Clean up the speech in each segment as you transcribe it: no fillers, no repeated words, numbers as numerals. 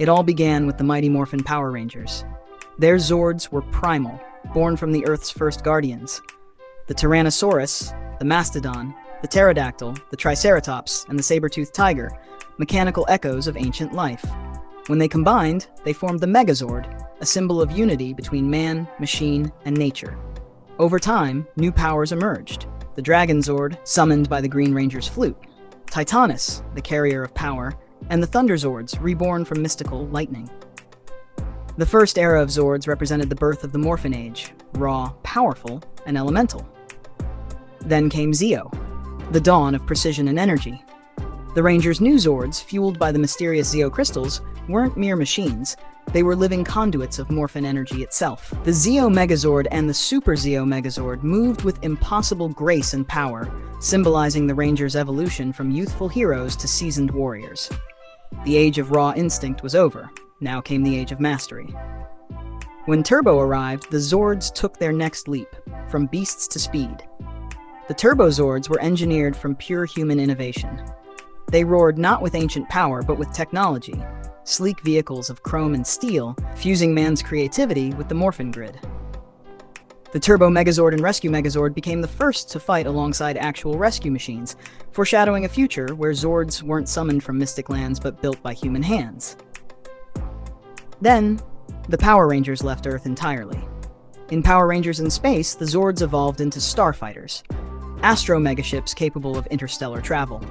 It all began with the mighty Morphin Power Rangers. Their Zords were primal, born from the Earth's first guardians. The Tyrannosaurus, the Mastodon, the Pterodactyl, the Triceratops, and the saber-toothed tiger, mechanical echoes of ancient life. When they combined, they formed the Megazord, a symbol of unity between man, machine, and nature. Over time, new powers emerged. The Dragon Zord, summoned by the Green Ranger's flute, Titanus, the carrier of power, and the Thunder Zords, reborn from mystical lightning. The first era of Zords represented the birth of the Morphin Age, raw, powerful, and elemental. Then came Zeo, the dawn of precision and energy. The Rangers' new Zords, fueled by the mysterious Zeo crystals, weren't mere machines. They were living conduits of Morphin energy itself. The Zeo Megazord and the Super Zeo Megazord moved with impossible grace and power, symbolizing the Rangers' evolution from youthful heroes to seasoned warriors. The age of raw instinct was over. Now came the age of mastery. When Turbo arrived, the Zords took their next leap, from beasts to speed. The Turbo Zords were engineered from pure human innovation. They roared not with ancient power, but with technology, sleek vehicles of chrome and steel, fusing man's creativity with the Morphin grid. The Turbo Megazord and Rescue Megazord became the first to fight alongside actual rescue machines, foreshadowing a future where Zords weren't summoned from mystic lands but built by human hands. Then, the Power Rangers left Earth entirely. In Power Rangers in Space, the Zords evolved into starfighters, astro megaships capable of interstellar travel.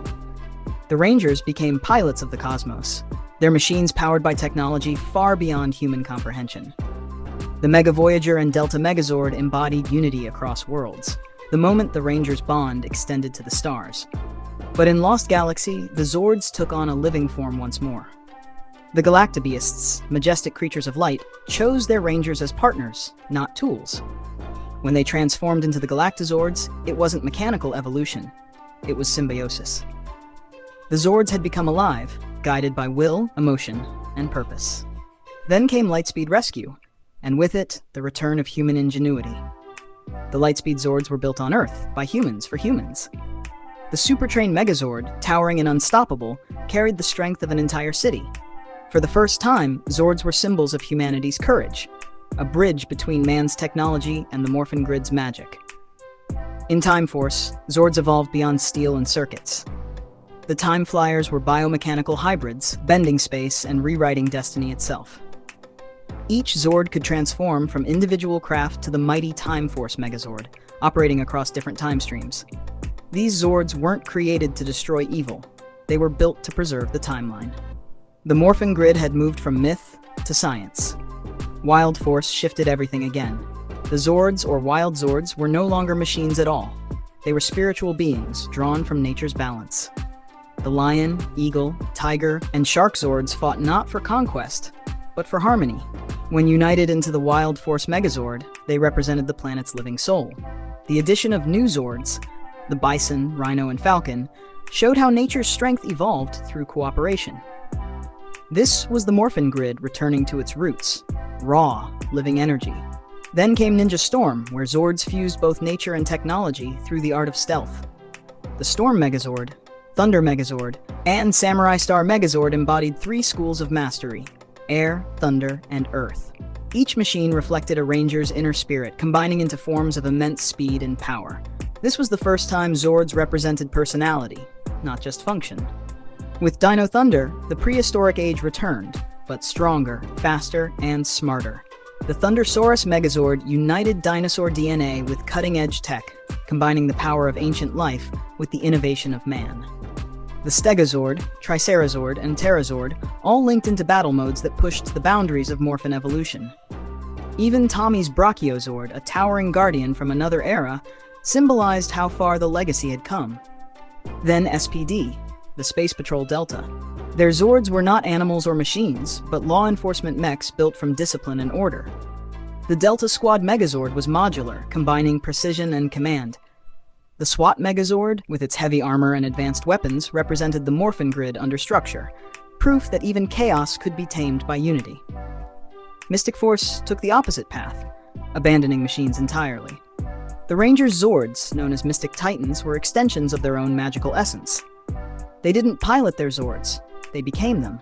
The Rangers became pilots of the cosmos, their machines powered by technology far beyond human comprehension. The Mega Voyager and Delta Megazord embodied unity across worlds. The moment the Rangers' bond extended to the stars. But in Lost Galaxy, the Zords took on a living form once more. The Galactobeists, majestic creatures of light, chose their Rangers as partners, not tools. When they transformed into the Galactozords, it wasn't mechanical evolution, it was symbiosis. The Zords had become alive, guided by will, emotion, and purpose. Then came Lightspeed Rescue, and with it, the return of human ingenuity. The Lightspeed Zords were built on Earth, by humans for humans. The Supertrain Megazord, towering and unstoppable, carried the strength of an entire city. For the first time, Zords were symbols of humanity's courage, a bridge between man's technology and the Morphin grid's magic. In Time Force, Zords evolved beyond steel and circuits. The Time Flyers were biomechanical hybrids, bending space and rewriting destiny itself. Each Zord could transform from individual craft to the mighty Time Force Megazord, operating across different time streams. These Zords weren't created to destroy evil, they were built to preserve the timeline. The Morphin grid had moved from myth to science. Wild Force shifted everything again. The Zords, or Wild Zords, were no longer machines at all. They were spiritual beings, drawn from nature's balance. The lion, eagle, tiger, and shark Zords fought not for conquest, but for harmony. When united into the Wild Force Megazord, they represented the planet's living soul. The addition of new Zords, the bison, rhino, and falcon, showed how nature's strength evolved through cooperation. This was the Morphin grid returning to its roots, raw, living energy. Then came Ninja Storm, where Zords fused both nature and technology through the art of stealth. The Storm Megazord, Thunder Megazord, and Samurai Star Megazord embodied three schools of mastery: air, thunder, and earth. Each machine reflected a Ranger's inner spirit, combining into forms of immense speed and power. This was the first time Zords represented personality, not just function. With Dino Thunder, the prehistoric age returned, but stronger, faster, and smarter. The Thundersaurus Megazord united dinosaur DNA with cutting-edge tech, combining the power of ancient life with the innovation of man. The Stegozord, Tricerazord, and Pterazord all linked into battle modes that pushed the boundaries of Morphin evolution. Even Tommy's Brachiozord, a towering guardian from another era, symbolized how far the legacy had come. Then SPD, the Space Patrol Delta. Their Zords were not animals or machines, but law enforcement mechs built from discipline and order. The Delta Squad Megazord was modular, combining precision and command. The SWAT Megazord, with its heavy armor and advanced weapons, represented the Morphin grid under structure, proof that even chaos could be tamed by unity. Mystic Force took the opposite path, abandoning machines entirely. The Rangers' Zords, known as Mystic Titans, were extensions of their own magical essence. They didn't pilot their Zords, they became them.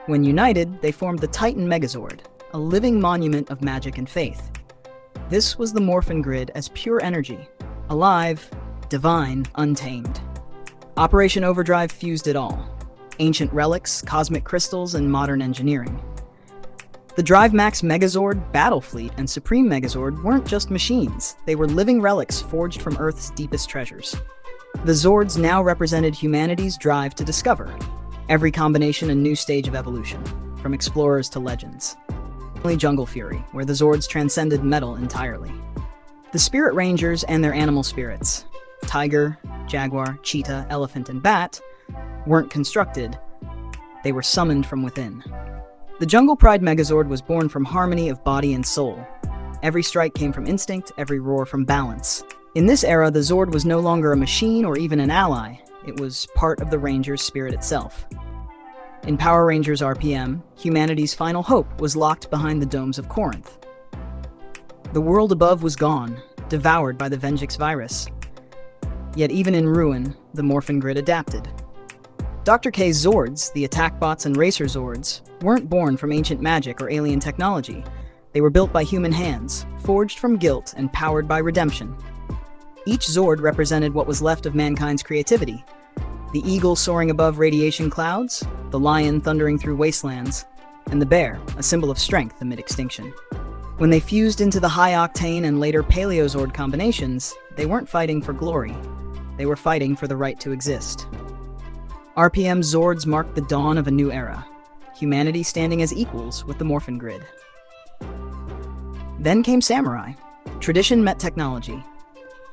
When united, they formed the Titan Megazord, a living monument of magic and faith. This was the morphin grid as pure energy, alive, divine, untamed. Operation Overdrive fused it all: ancient relics, cosmic crystals, and modern engineering. The Drive Max Megazord, Battle Fleet, and Supreme Megazord weren't just machines, they were living relics forged from Earth's deepest treasures. The Zords now represented humanity's drive to discover, every combination a new stage of evolution, from explorers to legends. Jungle Fury, where the Zords transcended metal entirely. The Spirit Rangers and their animal spirits, tiger, jaguar, cheetah, elephant, and bat, weren't constructed, they were summoned from within. The Jungle Pride Megazord was born from harmony of body and soul. Every strike came from instinct, every roar from balance. In this era, the Zord was no longer a machine or even an ally. It was part of the Ranger's spirit itself. In Power Rangers RPM, humanity's final hope was locked behind the domes of Corinth. The world above was gone, devoured by the Vengix virus. Yet even in ruin, the Morphin Grid adapted. Dr. K's Zords, the attack bots and racer Zords, weren't born from ancient magic or alien technology. They were built by human hands, forged from guilt and powered by redemption. Each Zord represented what was left of mankind's creativity. The eagle soaring above radiation clouds, the lion thundering through wastelands, and the bear, a symbol of strength amid extinction. When they fused into the high-octane and later Paleozord combinations, they weren't fighting for glory. They were fighting for the right to exist. RPM Zords marked the dawn of a new era, humanity standing as equals with the Morphin Grid. Then came Samurai. Tradition met technology.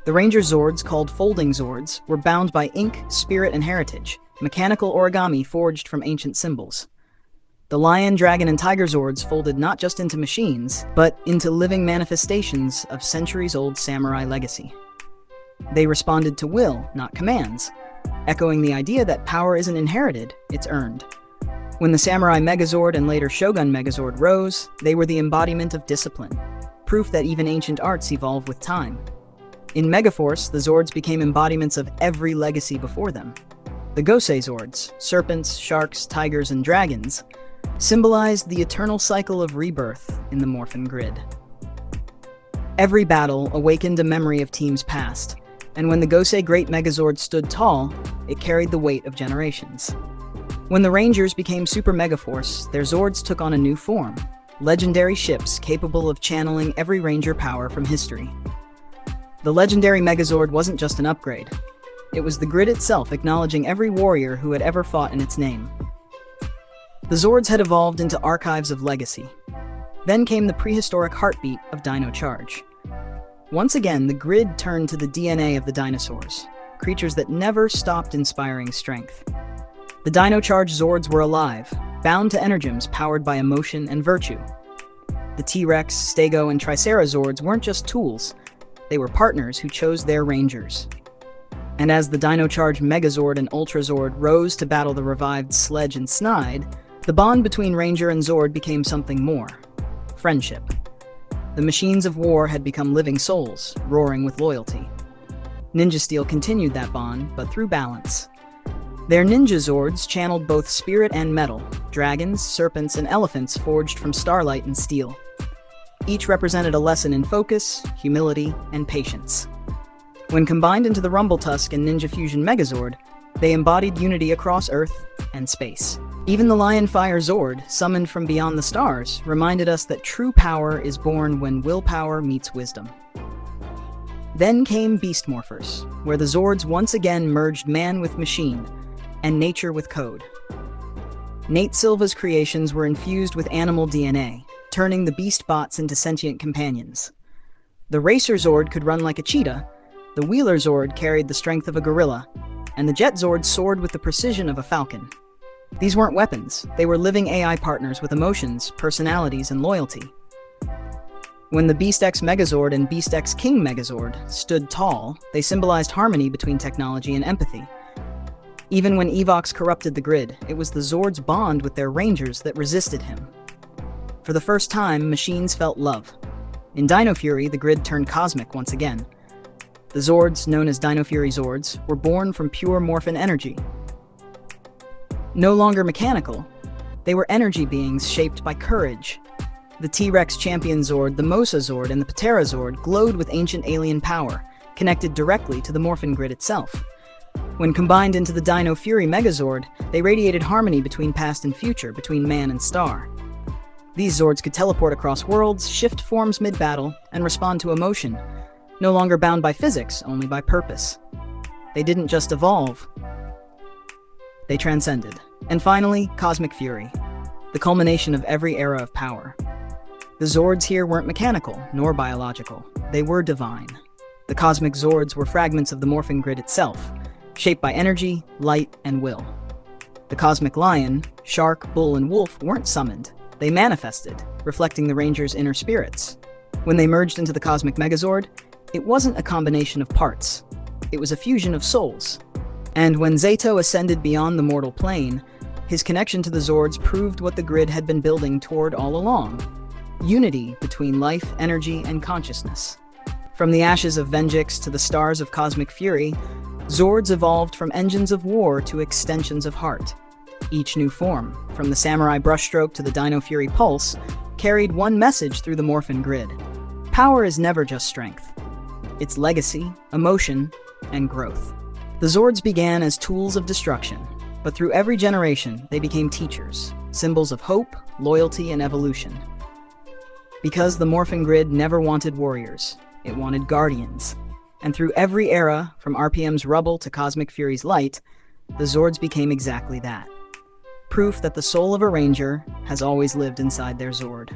The Ranger Zords, called Folding Zords, were bound by ink, spirit, and heritage, mechanical origami forged from ancient symbols. The Lion, Dragon, and Tiger Zords folded not just into machines, but into living manifestations of centuries-old samurai legacy. They responded to will, not commands, echoing the idea that power isn't inherited, it's earned. When the Samurai Megazord and later Shogun Megazord rose, they were the embodiment of discipline, proof that even ancient arts evolve with time. In Megaforce, the Zords became embodiments of every legacy before them. The Gosei Zords, serpents, sharks, tigers, and dragons, symbolized the eternal cycle of rebirth in the Morphin Grid. Every battle awakened a memory of teams past, and when the Gosei Great Megazord stood tall, it carried the weight of generations. When the Rangers became Super Megaforce, their Zords took on a new form, legendary ships capable of channeling every Ranger power from history. The legendary Megazord wasn't just an upgrade. It was the grid itself acknowledging every warrior who had ever fought in its name. The Zords had evolved into archives of legacy. Then came the prehistoric heartbeat of Dino Charge. Once again, the grid turned to the DNA of the dinosaurs, creatures that never stopped inspiring strength. The Dino Charge Zords were alive, bound to energems powered by emotion and virtue. The T-Rex, Stego, and Tricera Zords weren't just tools, they were partners who chose their rangers. And as the Dino Charge Megazord and Ultra Zord rose to battle the revived Sledge and Snide, the bond between Ranger and Zord became something more: friendship. The machines of war had become living souls, roaring with loyalty. Ninja Steel continued that bond, but through balance. Their Ninja Zords channeled both spirit and metal, dragons, serpents, and elephants forged from starlight and steel. Each represented a lesson in focus, humility, and patience. When combined into the Rumble Tusk and Ninja Fusion Megazord, they embodied unity across Earth and space. Even the Lion Fire Zord, summoned from beyond the stars, reminded us that true power is born when willpower meets wisdom. Then came Beast Morphers, where the Zords once again merged man with machine, and nature with code. Nate Silva's creations were infused with animal DNA, turning the beast bots into sentient companions. The Racer Zord could run like a cheetah, the Wheeler Zord carried the strength of a gorilla, and the Jet Zord soared with the precision of a falcon. These weren't weapons, they were living AI partners with emotions, personalities, and loyalty. When the Beast X Megazord and Beast X King Megazord stood tall, they symbolized harmony between technology and empathy. Even when Evox corrupted the grid, it was the Zord's bond with their Rangers that resisted him. For the first time, machines felt love. In Dino Fury, the grid turned cosmic once again. The Zords, known as Dino Fury Zords, were born from pure morphin energy. No longer mechanical, They were energy beings shaped by courage. The T-Rex champion Zord, the Mosa Zord, and the Patera Zord glowed with ancient alien power, connected directly to the morphin grid itself. When combined into the Dino Fury Megazord, they radiated harmony between past and future, between man and star. These Zords could teleport across worlds, shift forms mid-battle, and respond to emotion, no longer bound by physics, only by purpose. They didn't just evolve, they transcended. And finally, Cosmic Fury, the culmination of every era of power. The Zords here weren't mechanical, nor biological. They were divine. The Cosmic Zords were fragments of the morphin grid itself, shaped by energy, light, and will. The Cosmic Lion, Shark, Bull, and Wolf weren't summoned. They manifested, reflecting the Ranger's inner spirits. When they merged into the Cosmic Megazord, it wasn't a combination of parts. It was a fusion of souls. And when Zato ascended beyond the mortal plane, his connection to the Zords proved what the grid had been building toward all along: unity between life, energy, and consciousness. From the ashes of Venjix to the stars of Cosmic Fury, Zords evolved from engines of war to extensions of heart. Each new form, from the Samurai brushstroke to the Dino Fury pulse, carried one message through the morphin grid. Power is never just strength. It's legacy, emotion, and growth. The Zords began as tools of destruction, but through every generation, they became teachers, symbols of hope, loyalty, and evolution. Because the morphin grid never wanted warriors, it wanted guardians. And through every era, from RPM's rubble to Cosmic Fury's light, the Zords became exactly that. Proof that the soul of a Ranger has always lived inside their Zord.